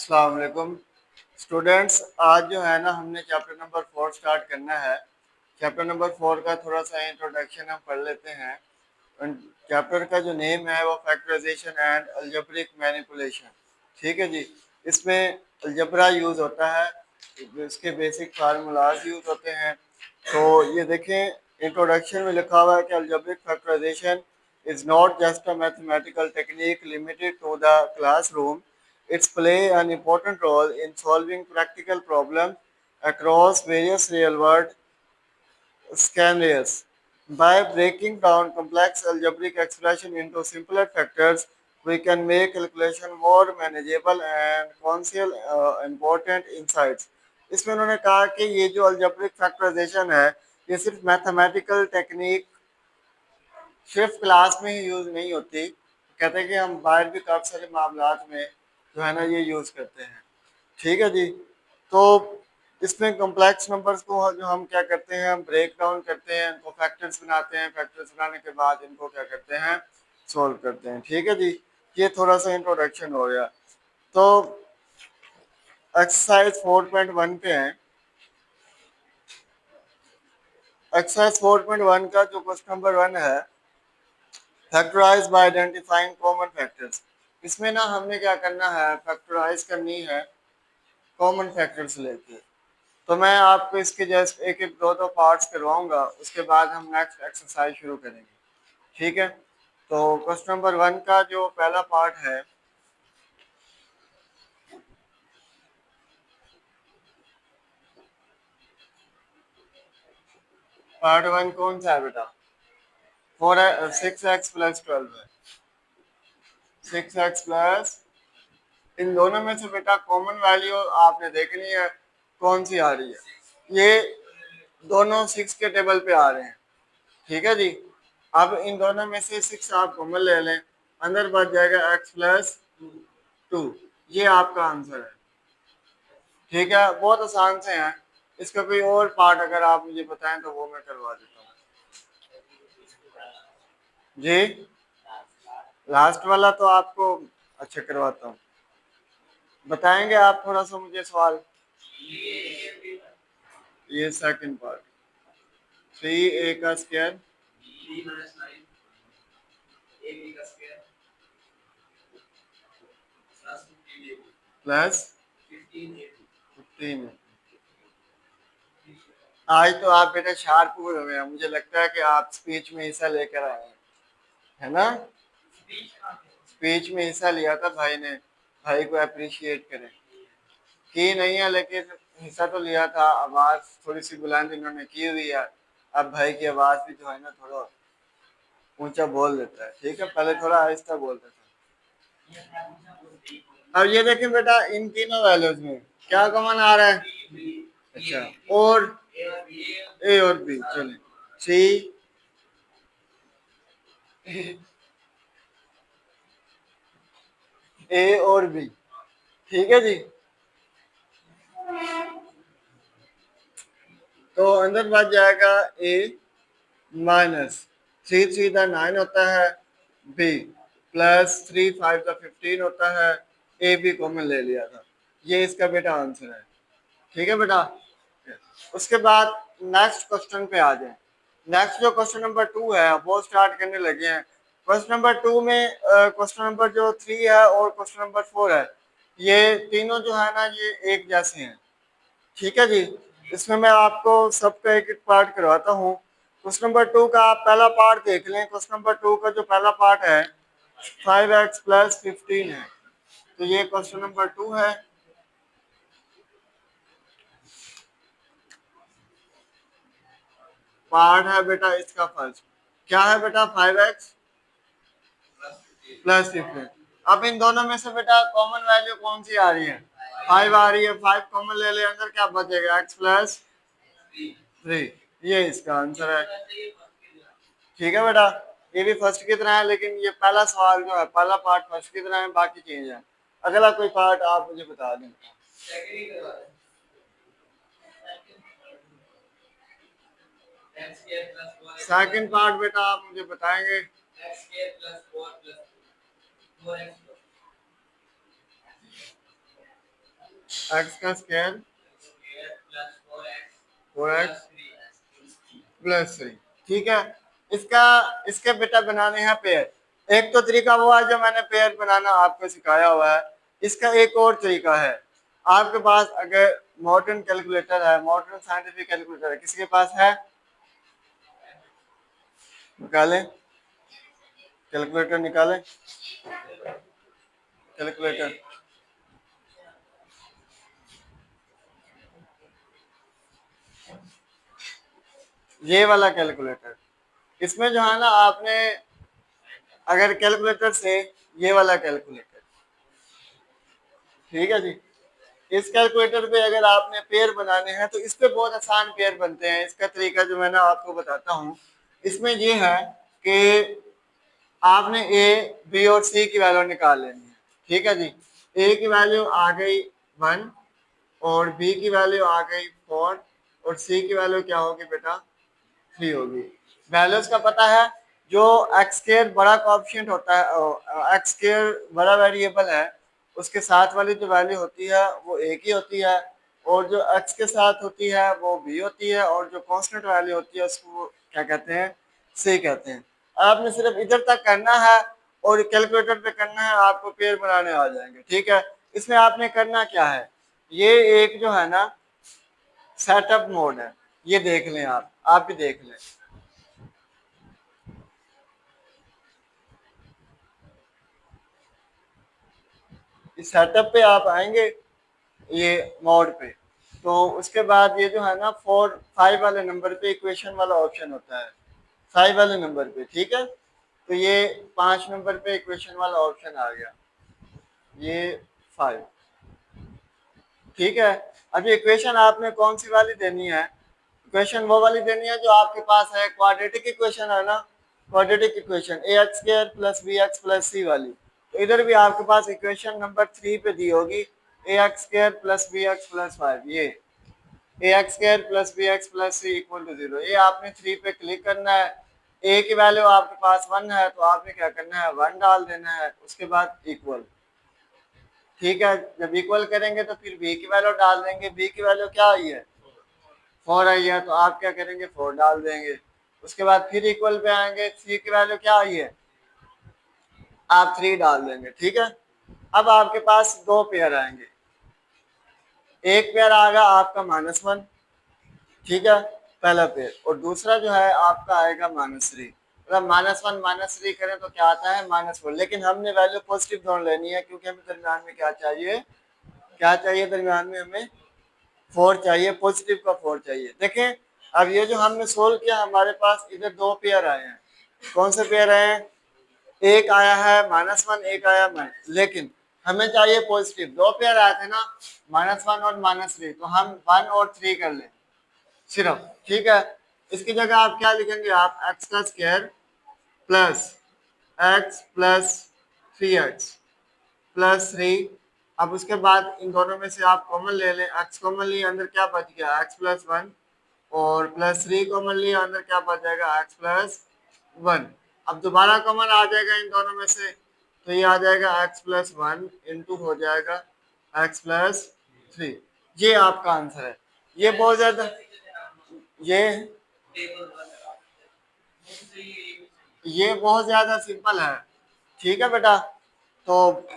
अस्सलाम वालेकुम स्टूडेंट्स। आज जो है ना हमने चैप्टर नंबर 4 स्टार्ट करना है। चैप्टर नंबर 4 का थोड़ा सा इंट्रोडक्शन हम पढ़ लेते हैं। चैप्टर का जो नेम है वो फैक्टराइजेशन एंड अलजेब्रिक मैनिपुलेशन। ठीक है जी। इसमें अलजबरा यूज़ होता है, इसके बेसिक फार्मूलाज यूज़ होते हैं। तो ये देखें, इंट्रोडक्शन में लिखा हुआ है कि algebraic factorisation is not just a mathematical technique limited to the classroom. It's play an important role in solving practical problems across various real-world scenarios. By breaking down complex algebraic expression into simpler factors, we can make calculation more manageable and conceal important insights. इसमें उन्होंने कहा कि ये जो algebraic factorization है, ये सिर्फ mathematical technique सिर्फ क्लास में ही यूज नहीं होती। कहते हैं कि हम बाहर भी काफ़ी सारे मामलात में जो है ना ये यूज़ करते हैं। ठीक है जी। तो इसमें कॉम्प्लेक्स नंबर्स को जो हम क्या करते हैं, हम ब्रेक डाउन करते हैं, इनको फैक्टर्स बनाते हैं, फैक्टर्स बनाने के बाद इनको क्या करते हैं, सॉल्व करते हैं। ठीक है जी। ये थोड़ा सा इंट्रोडक्शन हो गया। तो एक्सरसाइज 4.1 पे हैं। एक्सरसाइज 4.1 का जो क्वेश्चन नंबर 1 है, factorise by identifying common factors. इसमें ना हमने क्या करना है, फैक्टराइज करनी है कॉमन फैक्टर्स लेके। तो मैं आपको इसके जस्ट एक एक दो दो पार्ट्स करवाऊंगा, उसके बाद हम नेक्स्ट एक्सरसाइज शुरू करेंगे। ठीक है। तो क्वेश्चन नंबर 1 का जो पहला पार्ट है, पार्ट 1 कौन सा है बेटा? 6x प्लस 12 है। 6x प्लस, इन दोनों में से बेटा कॉमन वैल्यू आपने देखनी है कौन सी आ रही है। ये दोनों 6 के टेबल पे आ रहे हैं। ठीक है जी। अब इन दोनों में से 6 आप कॉमन ले लें, अंदर बच जाएगा x प्लस 2। ये आपका आंसर है। ठीक है, बहुत आसान से है। इसका कोई और पार्ट अगर आप मुझे बताएं तो वो मैं करवा देता हूँ जी। लास्ट वाला तो आपको अच्छा करवाता हूँ। बताएंगे आप थोड़ा सा मुझे सवाल? ये सेकंड पार्ट, 3a का स्क्वायर प्लस 15। आज तो आप बेटा शार्प हुए हुए हैं, मुझे लगता है कि आप स्पीच में हिस्सा लेकर आए हैं, है ना? स्पीच में हिस्सा लिया था भाई ने, भाई को अप्रिशिएट करें। की नहीं है लेकिन हिस्सा तो लिया था। आवाज थोड़ी सी बुलंद इन्होंने की हुई है। अब भाई की आवाज भी जो है ना थोड़ा ऊंचा बोल देता है। ठीक है, पहले थोड़ा आहिस्ता बोलता था। अब ये देखें बेटा, इन तीनों वैल्यूज में क्या कॉमन आ रहा है? अच्छा, और ए और बी। चलिए, सी ए और बी। ठीक है जी। तो अंदर बच जाएगा ए माइनस 3 3 9 होता है, बी प्लस 3 5 15 होता है। ए बी कॉमन ले लिया था। ये इसका बेटा आंसर है। ठीक है बेटा। उसके बाद नेक्स्ट क्वेश्चन पे आ जाए। नेक्स्ट जो क्वेश्चन नंबर 2 है वो स्टार्ट करने लगे हैं। क्वेश्चन नंबर 2 में क्वेश्चन नंबर जो 3 है और क्वेश्चन नंबर 4 है, ये तीनों जो है ना ये एक जैसे हैं। ठीक है जी। इसमें मैं आपको सबका एक एक पार्ट करवाता हूँ। क्वेश्चन नंबर 2 का आप पहला पार्ट देख लें। क्वेश्चन नंबर 2 का जो पहला पार्ट है 5x प्लस 15 है। तो ये क्वेश्चन नंबर 2 है। पार्ट है बेटा इसका फर्स्ट, क्या है बेटा? 5x plus 15। अब इन दोनों में से बेटा कॉमन वैल्यू कौन सी आ रही है? 5 आ रही है। 5 कॉमन ले ले, अंदर क्या बचेगा? x plus 3। ये इसका आंसर है। ठीक है बेटा। ये भी फर्स्ट की तरह है, लेकिन ये पहला सवाल जो है, पहला पार्ट फर्स्ट की तरह है, बाकी चेंज है। अगला कोई पार्ट आप मुझे बता दें। सेकंड पार्ट बेटा आप मुझे बताएंगे। एक्स का स्क्वायर 4x प्लस 3। ठीक है, इसका इसके बेटा बनाने हैं पेयर। एक तो तरीका वो है जो मैंने पेयर बनाना आपको सिखाया हुआ है। इसका एक और तरीका है, आपके पास अगर मॉडर्न कैलकुलेटर है, मॉडर्न साइंटिफिक कैलकुलेटर है, किसी के पास है? निकालें, कैलकुलेटर निकालें, कैलकुलेटर। ये वाला कैलकुलेटर, इसमें जो है ना आपने अगर कैलकुलेटर से ये वाला कैलकुलेटर, ठीक है जी, इस कैलकुलेटर पे अगर आपने पेयर बनाने हैं तो इस पे बहुत आसान पेयर बनते हैं। इसका तरीका जो मैं ना आपको बताता हूँ, इसमें ये है कि आपने ए बी और सी की वैल्यू निकाल लेनी है। ठीक है जी, ए की वैल्यू आ गई 1 और बी की वैल्यू आ गई 4 और सी की वैल्यू क्या होगी बेटा? 3 होगी। वैल्यूज का पता है, जो एक्स स्क्वायर बड़ा कोएफिशिएंट होता है, एक्स स्क्वायर बड़ा वेरिएबल है, उसके साथ वाली जो वैल्यू होती है वो एक ही होती है, और जो एक्स के साथ होती है वो बी होती है, और जो कांस्टेंट वैल्यू होती है उसको क्या कहते हैं? सी कहते हैं। आपने सिर्फ इधर तक करना है और कैलकुलेटर पे करना है, आपको पेयर बनाने आ जाएंगे। ठीक है, इसमें आपने करना क्या है, ये एक जो है ना सेटअप मोड है, ये देख लें, आप भी देख लें। इस सेटअप पे आप आएंगे, ये मोड पे, तो उसके बाद ये जो है ना 4 5 वाले नंबर पे इक्वेशन वाला ऑप्शन होता है, 5 वाले नंबर पे। ठीक है, तो ये 5 नंबर पे इक्वेशन वाला ऑप्शन आ गया, ये 5। ठीक है, अब ये इक्वेशन आपने कौन सी वाली देनी है? इक्वेशन वो वाली देनी है जो आपके पास है, क्वाड्रेटिक इक्वेशन है ना, quadratic equation a x square plus b x plus c वाली। तो इधर भी आपके पास इक्वेशन नंबर 3 पे दी होगी, a x square plus b x plus 5, ये a x square plus b x plus c equal to 0। ये आपने 3 पे क्लिक करना है। ए की वैल्यू आपके पास 1 है तो आपने क्या करना है, 1 डाल देना है, उसके बाद इक्वल। ठीक है, जब इक्वल करेंगे तो फिर बी की वैल्यू डाल देंगे, बी की वैल्यू क्या आई है? 4 आई है, तो आप क्या करेंगे, 4 डाल देंगे। उसके बाद फिर इक्वल पे आएंगे, सी की वैल्यू क्या आई है? आप 3 डाल देंगे। ठीक है, अब आपके पास दो पेयर आएंगे, एक पेयर आएगा आपका -1, ठीक है, पहला पेयर, और दूसरा जो है आपका आएगा -3। मतलब -1 -3 करें तो क्या आता है, -4, लेकिन हमने वैल्यू पॉजिटिव दोनों लेनी है, क्योंकि हमें दरम्यान में क्या चाहिए, क्या चाहिए दरम्यान में हमें? 4 चाहिए, पॉजिटिव का 4 चाहिए। देखें, अब ये जो हमने सोल्व किया, हमारे पास इधर दो पेयर आए हैं। कौन से पेयर आए हैं? एक आया है -1, एक आया माइनस, लेकिन हमें चाहिए पॉजिटिव। दो पेयर आए थे ना, -1 और -3, तो हम 1 और 3 कर लें सिर्फ। ठीक है, इसकी जगह आप क्या लिखेंगे, आप एक्स का square plus x plus 3x plus 3। अब उसके बाद इन दोनों में से आप कॉमन ले लें, एक्स कॉमन लिए, अंदर क्या बच गया, एक्स प्लस 1, और प्लस 3 कॉमन लिए, अंदर क्या बच जाएगा, एक्स प्लस 1। अब दोबारा कॉमन आ जाएगा इन दोनों में से, तो ये आ जाएगा एक्स प्लस 1 इंटू हो जाएगा एक्स प्लस 3। ये आपका आंसर है। ये बहुत ज्यादा, ये ये बहुत ज्यादा सिंपल है। ठीक है बेटा, तो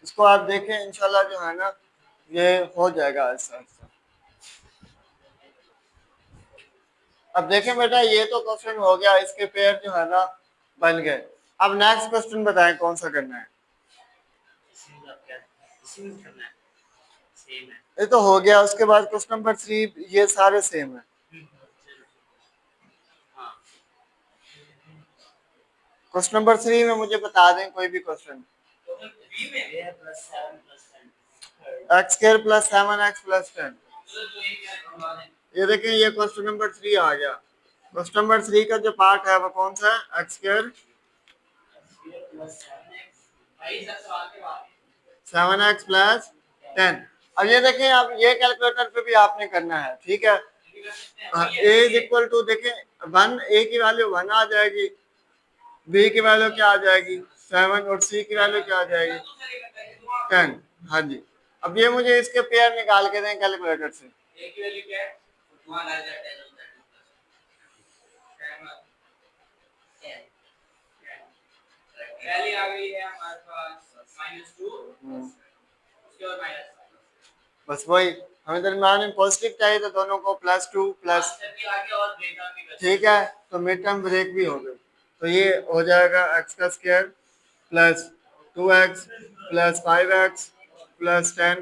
इसको आप देखें, इंशाल्लाह जो है ना ये हो जाएगा ऐसा ऐसा। अब देखें बेटा, ये तो क्वेश्चन हो गया, इसके पेयर जो है ना बन गए। अब नेक्स्ट क्वेश्चन बताएं कौन सा करना है। ये तो हो गया, उसके बाद क्वेश्चन नंबर 3, ये सारे सेम है। क्वेश्चन नंबर 3 में मुझे बता दें कोई भी question. X square plus 7x plus 10, ये देखें, ये क्वेश्चन नंबर 3 आ गया। क्वेश्चन नंबर 3 का जो पार्ट है वो कौन सा है, एक्स स्क्वायर 7x प्लस 10। अब ये देखें, अब ये कैलकुलेटर पे भी आपने करना है। ठीक है, ए इज इक्वल टू, देखें 1, ए की वैल्यू 1 आ जाएगी, बी की वैल्यू क्या आ जाएगी 7, और सी की वैल्यू क्या आ जाएगी 10। हाँ जी, अब ये मुझे इसके पेयर निकाल के दें कैलकुलेटर से। ए की वैल्यू क्या है? 1 आ जाता है, 10 पहले आ गई है हमारे पास -2 उसके बाद माइनस, बस वही हमें दरम्यान में पॉजिटिव चाहिए तो दोनों को +2 प्लस, आगे और ब्रेक डाउन भी कर, ठीक है, तो मिड टर्म ब्रेक भी हो गए, तो ये हो जाएगा x का square plus 2x plus 5x plus 10।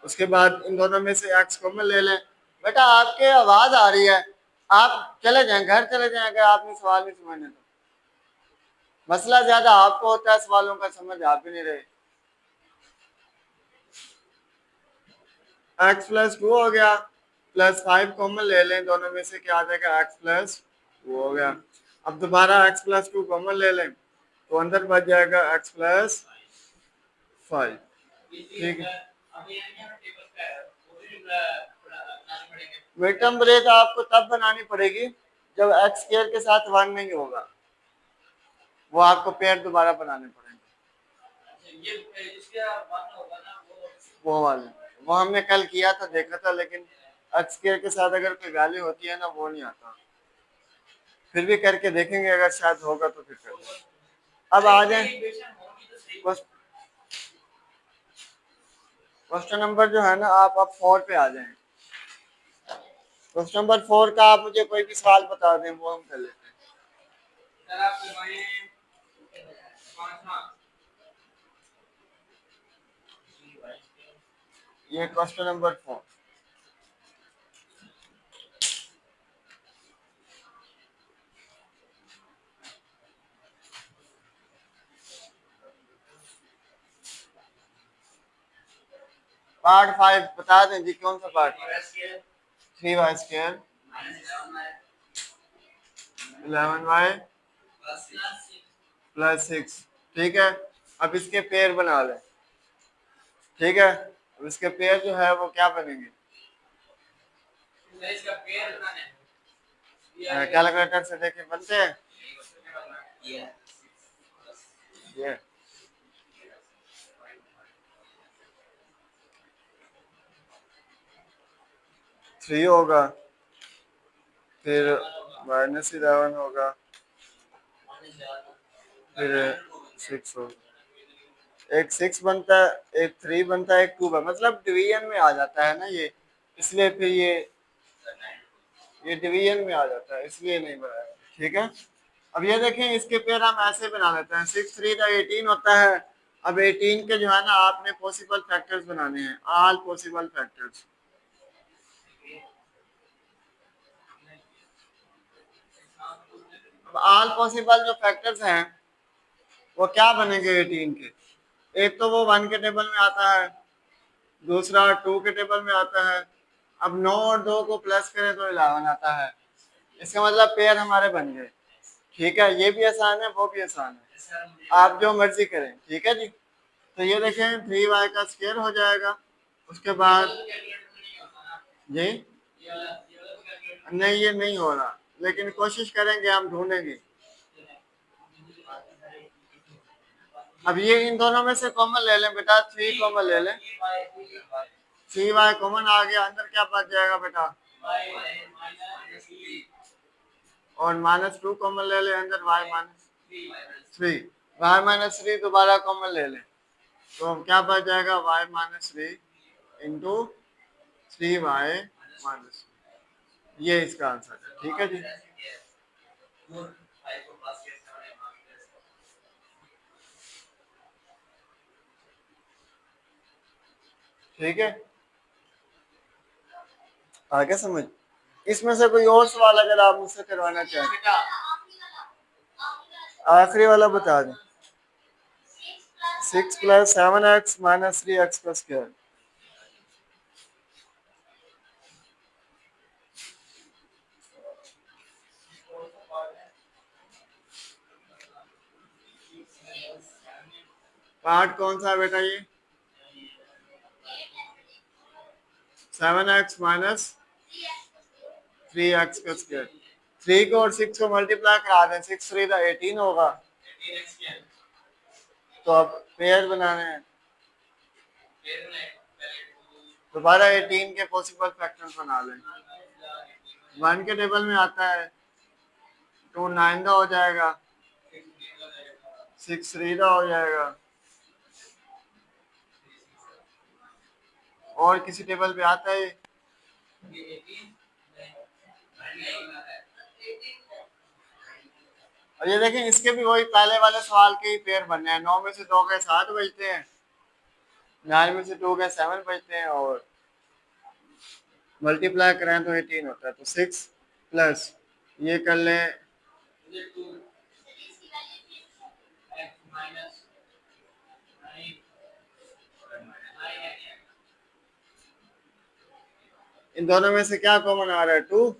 उसके बाद इन दोनों में से x कॉमन ले लें। बेटा आपके आवाज आ रही है, आप चले जाएं, घर चले जाएं अगर आपने सवाल नहीं समझने तो। मसला ज्यादा आपको होता है, सवालों का समझ आप भी नहीं रहे। x प्लस 2 हो गया प्लस 5 कॉमन ले लें, दोनों में से क्या आ जाएगा x प्लस 2 हो गया। अब दोबारा x प्लस 2 कॉमन ले लें तो अंदर बच जाएगा x प्लस 5, ठीक है। मिड टर्म ब्रेक आपको तब बनानी पड़ेगी जब x स्क्वायर के साथ 1 नहीं होगा, वो आपको पेयर दोबारा बनाने पड़ेंगे। वो वाले वो हमने कल किया था, देखा था, लेकिन x स्क्वायर के साथ अगर कोई वैल्यू होती है ना वो नहीं आता। फिर भी करके देखेंगे, अगर शायद होगा तो फिर करेंगे। अब आ जाए क्वेश्चन नंबर जो है ना, आप अब 4 पे आ जाएं। क्वेश्चन नंबर 4 का आप मुझे कोई भी सवाल बता दें, वो हम कर लेते हैं। ये क्वेश्चन नंबर 4। पार्ट 5 बता दें जी, कौन सा part? 3y square 11y plus 6, ठीक है। अब इसके पेयर बना लें, ठीक है। अब इसके पेयर जो है वो क्या बनेंगे? कैलकुलेटर से देखें बनते हैं ये। थ्री होगा, फिर -11 होगा, फिर 6 होगा। एक 6 बनता है, एक 3 बनता है, एक 2 बनता है, मतलब डिवीजन में आ जाता है ना ये, इसलिए फिर ये डिवीजन में आ जाता है, इसलिए नहीं बनाया, ठीक है। अब ये देखें, इसके पेयर हम ऐसे बना लेते हैं। 6 3 का 18 होता है। अब 18 के जो है ना, आपने पॉसिबल फैक्टर्स बनाने हैं, ऑल पॉसिबल फैक्टर्स। अब ऑल पॉसिबल जो फैक्टर्स हैं वो क्या बनेंगे 18 के? एक तो वो 1 के टेबल में आता है, दूसरा 2 के टेबल में आता है। अब 9 और 2 को प्लस करें तो 11 आता है। इसका मतलब पेयर हमारे बन गए, ठीक है। ये भी आसान है, वो भी आसान है, आप जो मर्जी करें, ठीक है जी। तो ये देखें 3y का स्क्वायर हो जाएगा। उसके बाद जी नहीं, ये नहीं हो रहा, लेकिन कोशिश करेंगे, हम ढूंढेंगे। अब ये इन दोनों में से कॉमन ले लें बेटा, 3 कॉमन ले लें। 3y कॉमन आ गया, अंदर क्या बच जाएगा बेटा? और -2 कॉमन ले लें, अंदर y -3। y -3 दोबारा कॉमन ले लें तो क्या बच जाएगा? y -3 into 3y -3। ये इसका आंसर है, ठीक है जी। ठीक है, आगे समझ। इसमें से कोई और सवाल अगर आप मुझसे करवाना चाहें, आखिरी वाला बता दें। 6 + 7x - 3x का स्क्वायर। पार्ट कौन सा है बेटा? ये 7x - 3x का स्क्वायर। 3 को और 6 को मल्टीप्लाई करा दें, 6 3 का 18 होगा। तो अब पेयर बनाने हैं। दोबारा 18 के पॉसिबल फैक्टर्स बना लें। 1 के टेबल में आता है 2 9 का हो जाएगा, 6 3 का हो जाएगा, और किसी टेबल पे आता है और ये देखें इसके भी वही पहले वाले सवाल के ही पेयर बनने हैं। 9 में से 2 के 7 बचते हैं, 9 में से 2 के 7 बचते हैं और मल्टीप्लाई करें तो 18 होता है। तो 6 प्लस ये कर लें इन दोनों में से क्या कॉमन आ रहा है 2,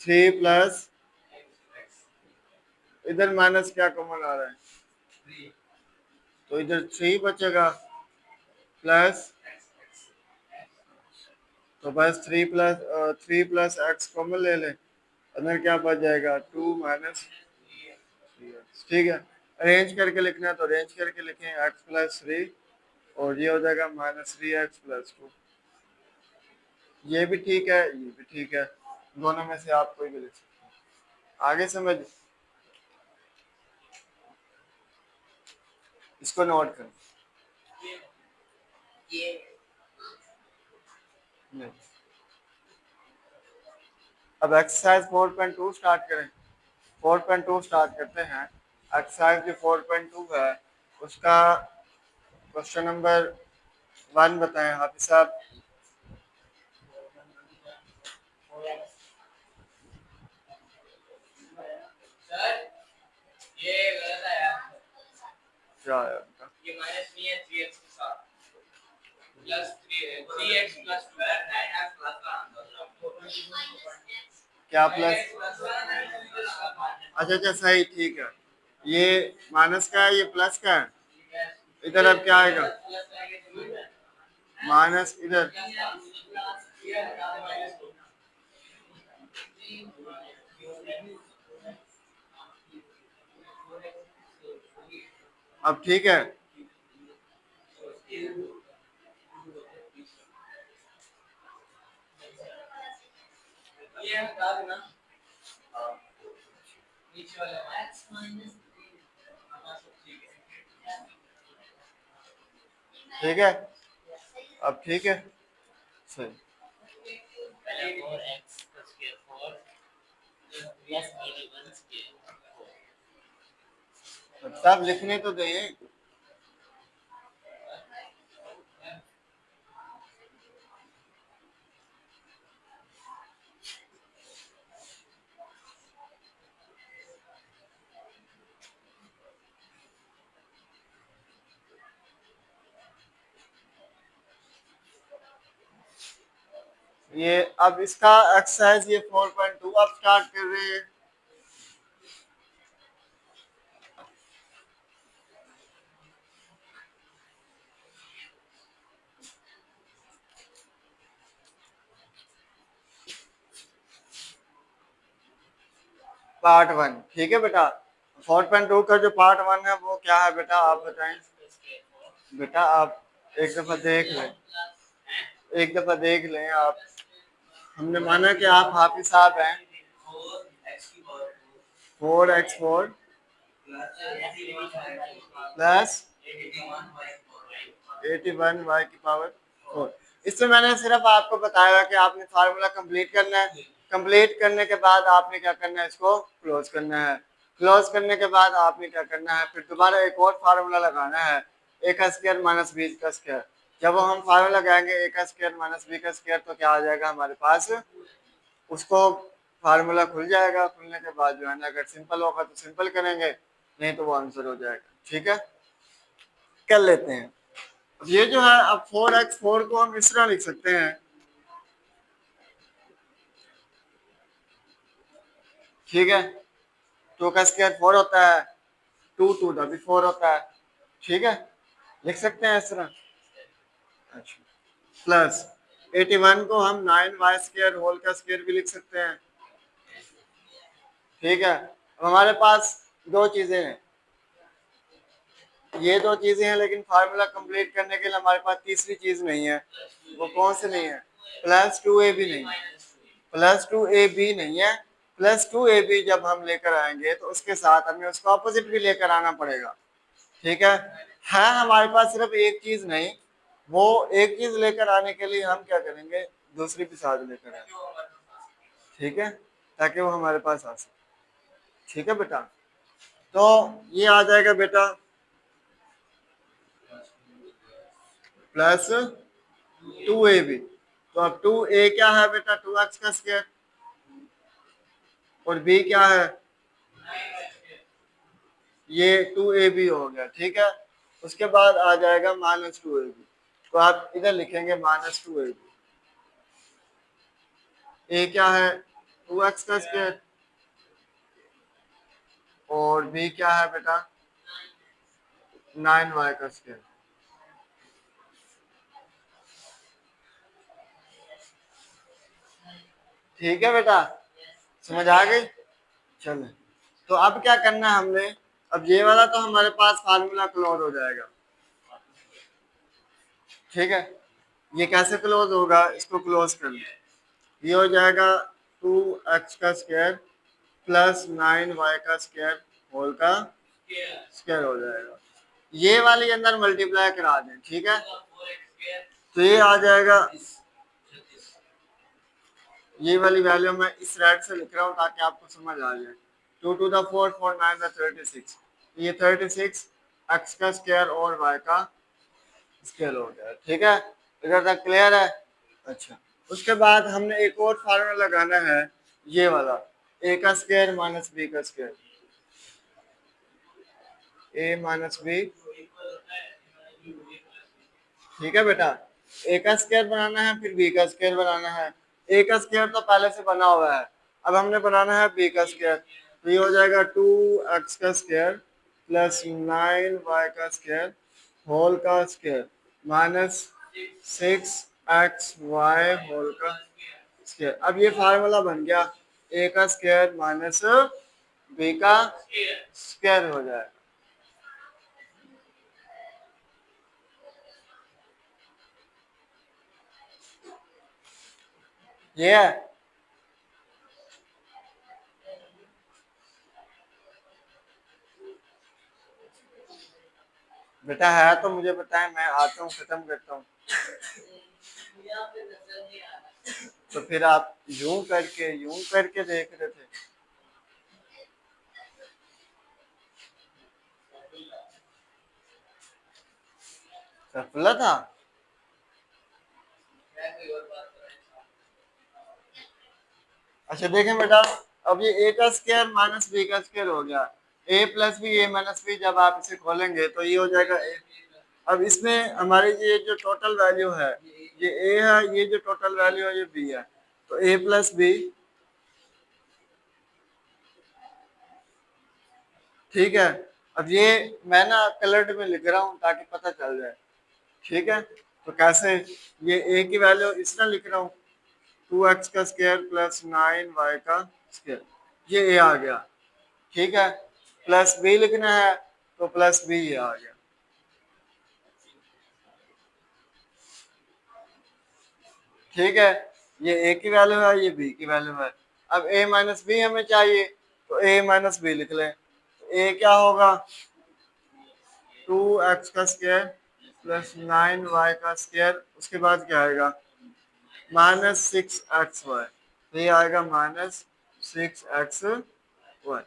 3 प्लस इधर माइनस क्या कॉमन आ रहा है तो इधर 3 बचेगा प्लस, तो बस 3 प्लस एक्स कॉमन ले लें, अंदर क्या बच जाएगा 2 माइनस 3x। ठीक है, अरेंज करके लिखना है तो अरेंज करके लिखें x प्लस 3 और ये हो जाएगा माइनस 3x प्लस 2। ये भी ठीक है, ये भी ठीक है, दोनों में से आप कोई भी लिख सकते हैं। आगे समझ, इसको नोट करें। नहीं। अब एक्सरसाइज 4.2 स्टार्ट करें। 4.2 स्टार्ट करते हैं। एक्सरसाइज जो 4.2 है उसका क्वेश्चन नंबर 1 बताएं हाफिज साहब। सर ये गलत आया, क्या है उनका? ये माइनस नहीं है 3x के साथ प्लस 3x प्लस 2 है प्लस का क्या प्लस? अच्छा अच्छा सही, ठीक है, ये माइनस का है, ये प्लस का है। इधर अब क्या आएगा माइनस, इधर अब ठीक है। ये हटा देना नीचे वाला x माइनस 3 ठीक है, अब ठीक है सही। पहले 4x का स्क्वायर 4 प्लस 81 स्क्वायर 4। सब लिखने तो दें। ये अब इसका एक्सरसाइज ये 4.2 अब स्टार्ट कर रहे हैं। पार्ट 1, ठीक है बेटा। 4.2 का जो पार्ट 1 है वो क्या है बेटा, आप बताएं। बेटा आप एक दफा देख लें, एक दफा देख लें आप। हमने माना कि आप हाफिज साहब हैं। 4x4 प्लस 81y की पावर 4। इसमें मैंने सिर्फ आपको बताया कि आपने फार्मूला कंप्लीट करना है। कंप्लीट करने के बाद आपने क्या करना है, इसको क्लोज करना है। क्लोज करने के बाद आपने क्या करना है, फिर दोबारा एक और फार्मूला लगाना है, ए का स्क्वायर माइनस बी का स्क्वायर। जब हम फार्मूला लगाएंगे ए का स्क्वायर माइनस बी का स्क्वायर तो क्या आ जाएगा हमारे पास, उसको फार्मूला खुल जाएगा। खुलने के बाद जो है ना, अगर सिंपल होगा तो सिंपल करेंगे, नहीं तो वो आंसर हो जाएगा। ठीक है, कर लेते हैं। अब ये जो है, अब 4x4 को हम इस तरह लिख सकते हैं, ठीक है। 2 का स्क्वायर 4 होता है, 2 2 द भी 4 होता है, ठीक है, लिख सकते हैं इस तरह। अच्छा, प्लस 81 को हम 9y स्क्वायर होल का स्क्वायर भी लिख सकते हैं, ठीक है। अब हमारे पास दो चीजें हैं, ये दो चीजें हैं, लेकिन फार्मूला कंप्लीट करने के लिए हमारे पास तीसरी चीज नहीं है। वो कौन सी नहीं है? प्लस टू ए बी नहीं है। प्लस टू ए बी नहीं है। प्लस टू ए बी जब हम लेकर आएंगे तो उसके साथ हमें उसका ऑपोजिट भी लेकर आना पड़ेगा। ठीक है हमारे पास सिर्फ एक चीज नहीं, वो एक चीज लेकर आने के लिए हम क्या करेंगे, दूसरी भी साथ लेकर आएंगे। ठीक है, ताकि वो हमारे पास आ सके। ठीक है बेटा, तो ये आ जाएगा बेटा प्लस टू ए बी। तो अब टू ए क्या है बेटा? टू एक्स का स्क्वायर। और बी क्या है? ये टू ए बी हो गया। ठीक है, उसके बाद आ जाएगा माइनस टू ए बी। तो आप इधर लिखेंगे माइनस टू ए बी। ए क्या है? टू एक्स का स्क्वायर। और बी क्या है बेटा? नाइन वाई का स्क्वायर। ठीक है बेटा, समझ आ गई? चलो, तो अब क्या करना है हमने? अब ये वाला तो हमारे पास फार्मूला क्लोज हो जाएगा। ठीक है, ये कैसे क्लोज होगा? इसको क्लोज कर लो। ये हो जाएगा टू एक्स का स्क्वायर प्लस नाइन वाई का स्क्वायर होल का स्क्वायर हो जाएगा। ये वाली अंदर मल्टीप्लाई करा दें। ठीक है, तो ये आ जाएगा, ये वाली वैल्यू मैं इस रेड से लिख रहा हूँ ताकि आपको समझ आ जाए। Two two the four four nine the 36। ये 36 एक्स का स्क्वायर और वाई का स्क्वायर हो गया। ठीक है, इधर तक क्लियर है? अच्छा, उसके बाद हमने एक और फार्मूला लगाना है, ये वाला ए का स्क्वायर माइनस बी का स्क्वायर। A minus B. ठीक है बेटा, ए का स्क्वायर बनाना है, फिर बी का स्क्वायर बनाना है। ए का स्क्वायर तो पहले से बना हुआ है, अब हमने बनाना है बी का स्क्वायर। तो ये हो जाएगा टू एक्स का स्क्वायर प्लस नाइन वाई का स्क्वायर होल का square minus six x y whole का स्क्वायर। अब ये फार्मूला बन गया, ए का स्क्वायर माइनस बी का स्क्वायर हो जाएगा। ये है बेटा, है तो मुझे बताएं, मैं आता हूँ खत्म करता हूँ। तो फिर आप यूं करके देख रहे थे। सफला था। अच्छा देखें बेटा, अब ये ए का स्क्वायर माइनस बी का स्क्वायर हो गया। ए प्लस बी ए माइनस बी, जब आप इसे खोलेंगे तो ये हो जाएगा ए। अब इसमें हमारी ये जो टोटल वैल्यू है, ये ए है, ये जो टोटल वैल्यू है ये बी है। तो ए प्लस बी। ठीक है, अब ये मैं ना कलर्ड में लिख रहा हूँ ताकि पता चल जाए। ठीक है, तो कैसे? ये ए की वैल्यू इस तरह लिख रहा हूँ, टू एक्स का स्क्वायर प्लस नाइन वाई का स्क्वायर। ये ए आ गया। ठीक है, प्लस बी लिखना है तो प्लस बी ये आ गया। ठीक है, ये ए की वैल्यू है, ये बी की वैल्यू है। अब ए माइनस बी हमें चाहिए, तो ए माइनस बी लिख लें। ए क्या होगा? टू एक्स का स्क्वायर प्लस नाइन वाई का स्क्वायर, उसके बाद क्या आएगा? Minus six x y. तो ये आएगा माइनस सिक्स एक्स वाई।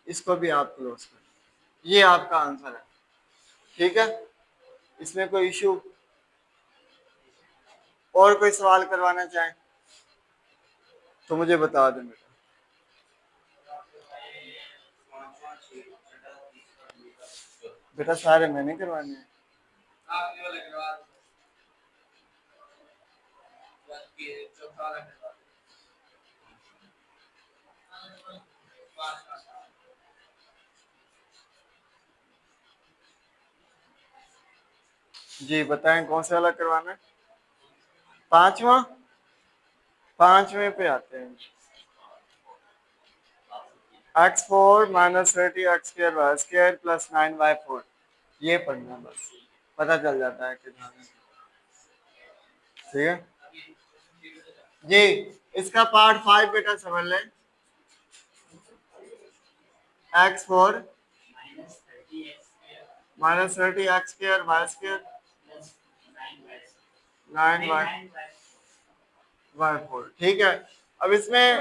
इसको भी आप क्लोज करें। ये आपका आंसर है। ठीक है, इसमें कोई इशू और कोई सवाल करवाना चाहें तो मुझे बता दें बेटा। बेटा सारे मैंने करवाने हैं। जी बताएं कौन सा वाला करवाना है? पांचवा, पांचवे पे आते हैं। X four minus 30 x square y square plus nine y four. ये पढ़ना बस, पता चल जाता है कितना है। ठीक है जी। इसका पार्ट 5 बेटा समझ लें। X four -30 x square y square 9y/4। ठीक है। अब इसमें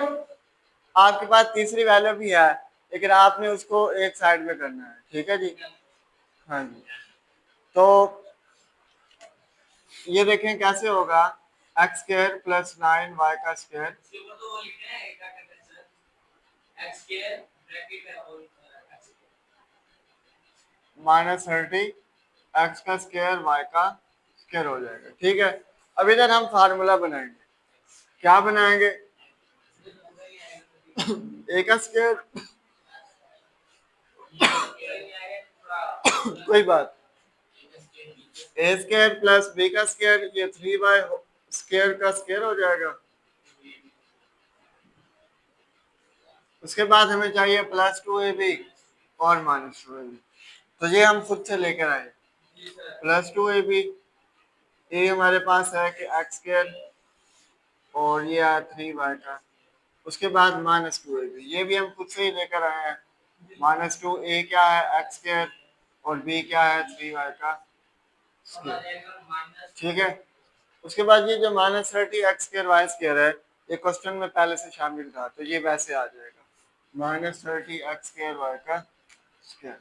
आपके पास तीसरी वैल्यू भी है, लेकिन आपने उसको एक साइड में करना है। ठीक है जी। हाँ जी। तो ये देखें कैसे होगा, एक्स स्क्र प्लस 9y का स्क्वायर इसके ऊपर तो वो लिखना है क्या कहते हैं सर, x स्क्वायर ब्रैकेट है और -30 एक्स का स्क्वायर वाई का स्क्वायर हो जाएगा। ठीक है। अब इधर हम फार्मूला बनाएंगे। क्या बनाएंगे? ए का स्क्वायर कोई बात, ए स्क्वायर प्लस बी का स्क्वायर, ये 3y स्क्वायर का स्क्वायर हो जाएगा। उसके बाद हमें चाहिए +2ab और -2ab। तो ये हम खुद से लेकर आए। +2ab, ये हमारे पास है कि एक्स स्क्वायर और ये है 3y का। उसके बाद -2ab, ये भी हम खुद से ही लेकर आए हैं। -2a क्या है, एक्स स्क्वायर, और b क्या है 3y का स्क्वायर। ठीक है। उसके बाद ये जो -30 एक्स स्क्वायर वाई स्क्वायर है, ये क्वेश्चन में पहले से शामिल था, तो ये वैसे आ जाएगा -30 एक्स स्क्वायर वाई का स्क्वायर।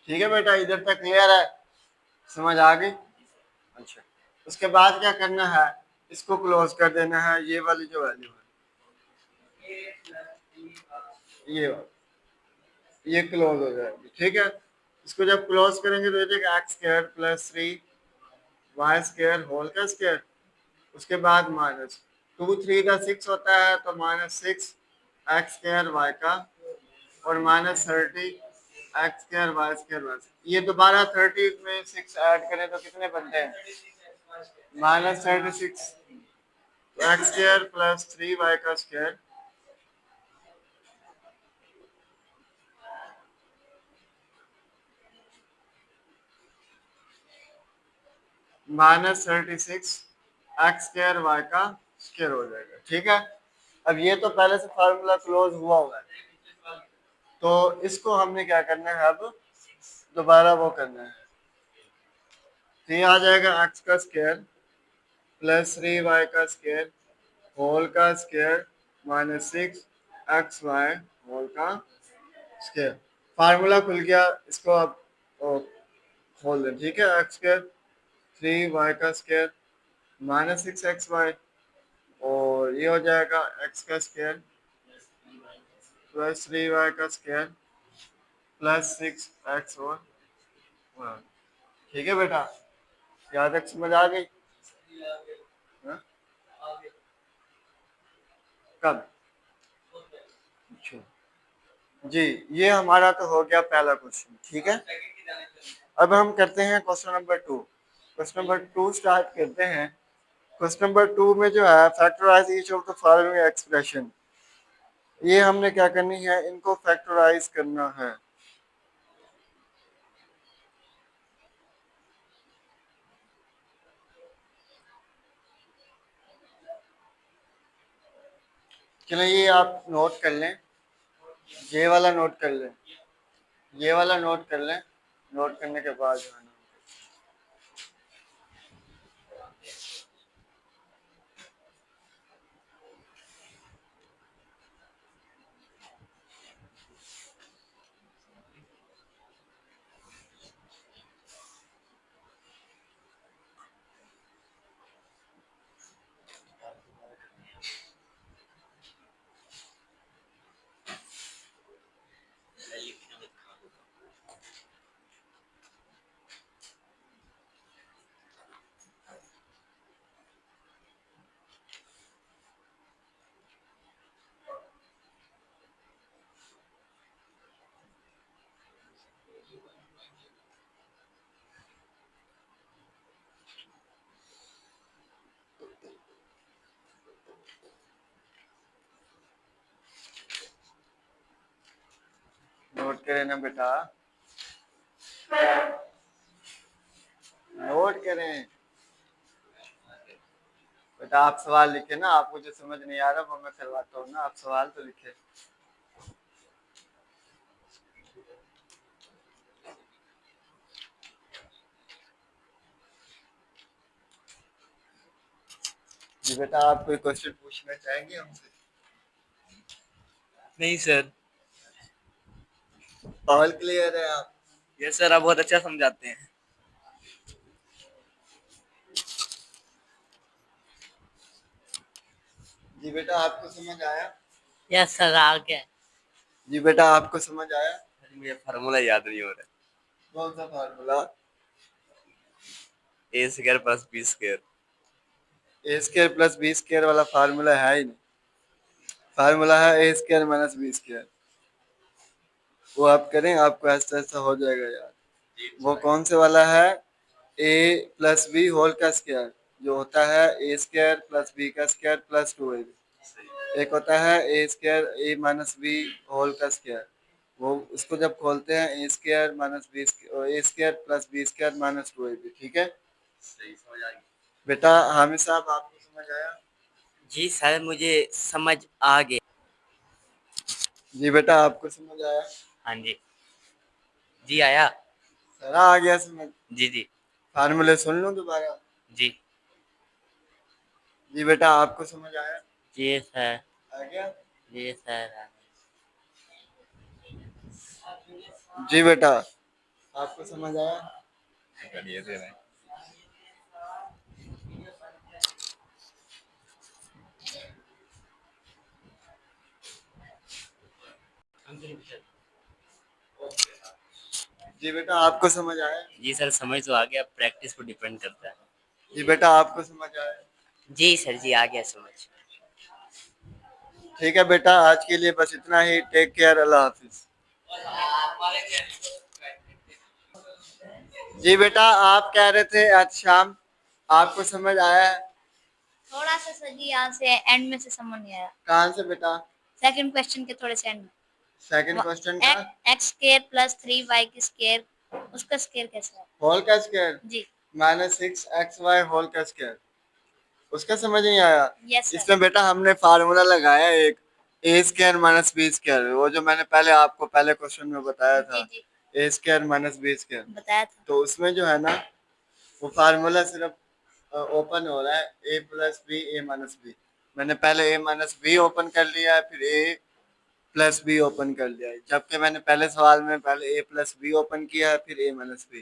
ठीक है बेटा, इधर तक क्लियर है, समझ आ गई? अच्छा, उसके बाद क्या करना है, इसको क्लोज कर देना है, ये वाली जो वैल्यू है ये वाली, ये क्लोज हो जाएगी। ठीक है। इसको जब क्लोज करेंगे तो ये देखिए x square plus 3 y square whole का स्क्वायर। उसके बाद -2 3 6 होता है, तो -6 एक्स स्क्वायर वाई का, और -30 x square y square y. ये दोबारा 30 में 6 ऐड करें तो कितने बनते हैं? -36 एक्स स्क्वायर प्लस 3y का स्क्वायर -36 एक्स स्क्वायर वाई का स्क्वायर हो जाएगा। ठीक है। अब ये तो पहले से फार्मूला क्लोज हुआ है, तो इसको हमने क्या करना है, अब दोबारा वो करना है। तो ये आ जाएगा एक्स का स्क्वायर प्लस 3y का स्क्वायर होल का स्क्वायर -6 एक्स वाई होल का स्क्वायर। फार्मूला खुल गया, इसको अब खोल दें। ठीक है। एक्स स्क्वायर 3y का स्क्वायर -6 एक्स वाई, और ये हो जाएगा एक्स का स्क्वायर प्लस 3y का स्क्वायर प्लस 6 एक्स और y। ठीक है बेटा, यहाँ तक समझ आ गई? हाँ? कब? अच्छा जी, ये हमारा तो हो गया पहला क्वेश्चन। ठीक है। अब हम करते हैं question number 2। Question number 2 start करते हैं। क्वेश्चन नंबर 2 में जो है, factorise each of the following expression, ये हमने क्या करनी है, इनको फैक्टराइज करना है। चलिए ये आप नोट कर लें, ये वाला नोट कर लें, ये वाला नोट कर लें। नोट करने के बाद जो है ना, नोट करें ना बेटा, नोट करें बेटा। आप सवाल लिखे ना, आपको जो समझ नहीं आ रहा वो मैं करवाता हूँ ना, आप सवाल तो लिखे। जी बेटा, आप कोई क्वेश्चन पूछना चाहेंगे हमसे? नहीं सर। ऑल क्लियर है आप? यस सर, आप बहुत अच्छा समझाते हैं। जी बेटा, आपको समझ आया? यस सर, आ गया। जी बेटा, आपको समझ आया? मुझे फार्मूला याद नहीं हो रहा। कौन सा फार्मूला? ए स्क्वायर प्लस बी स्क्वायर। ए स्क्वायर प्लस बी स्क्वायर वाला फार्मूला है ही नहीं। फार्मूला है a square minus B square. वो आप करें, आपको ऐसा ऐसा हो जाएगा यार। वो कौन से वाला है? ए प्लस बी होल का स्क्वायर, जो होता है ए स्क्वायर प्लस बी का स्क्वायर प्लस 2ab। एक होता है a square a minus b whole का स्क्वायर, वो उसको जब खोलते हैं a square minus b a square plus b square minus 2ab। ठीक है सही समझ आ गई। बेटा। हामिद साहब, आपको समझ आया? जी सर, मुझे समझ आ गया। जी बेटा, आपको समझ आया? हाँ जी, जी आया। सारा आ गया समझ? जी जी फार्मूले सुन लूं दोबारा? जी जी बेटा, आपको समझ आया? जी सर। आ गया? जी सर। जी बेटा, आपको समझ आया? ये दे रहे हैं। जी बेटा, आपको समझ आया? जी सर, समझ तो आ गया, प्रैक्टिस पर डिपेंड करता है। जी बेटा, आपको समझ आया? जी सर, जी आ गया समझ। ठीक है बेटा, आज के लिए बस इतना ही। टेक केयर, अल्लाह हाफिज। हमारे चैनल को सब्सक्राइब करते हैं। जी बेटा, आप कह रहे थे आज शाम, आपको समझ आया है? थोड़ा सा सर जी, यहाँ से एंड में से समझ नहीं आया। कहाँ से बेटा? सेकंड क्वेश्चन के थोड़े से एंड में। सेकंड क्वेश्चन का एक्स स्क्वायर प्लस 3y की स्क्वायर, उसका स्क्वायर कैसे है? होल का स्क्वायर जी माइनस 6xy होल का स्क्वायर, उसका समझ नहीं आया? Yes sir. इसमें बेटा हमने फार्मूला लगाया एक, ए स्क्वायर माइनस बी स्क्वायर, वो जो मैंने पहले आपको पहले क्वेश्चन में बताया जी था, जी ए स्क्वायर माइनस बी स्क्वायर। बताया था। तो उसमें जो है ना, वो फार्मूला सिर्फ ओपन हो रहा है a plus B A minus B. मैंने पहले ए माइनस बी ओपन कर लिया है, फिर ए प्लस बी ओपन कर लिया है, जबकि मैंने पहले सवाल में पहले ए प्लस बी ओपन किया है फिर ए माइनस बी।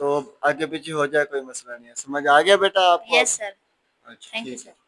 तो आगे पीछे हो जाए कोई मसला नहीं है। समझ आ गया बेटा आपको? यस सर, अच्छा थैंक यू ठीक है। सर।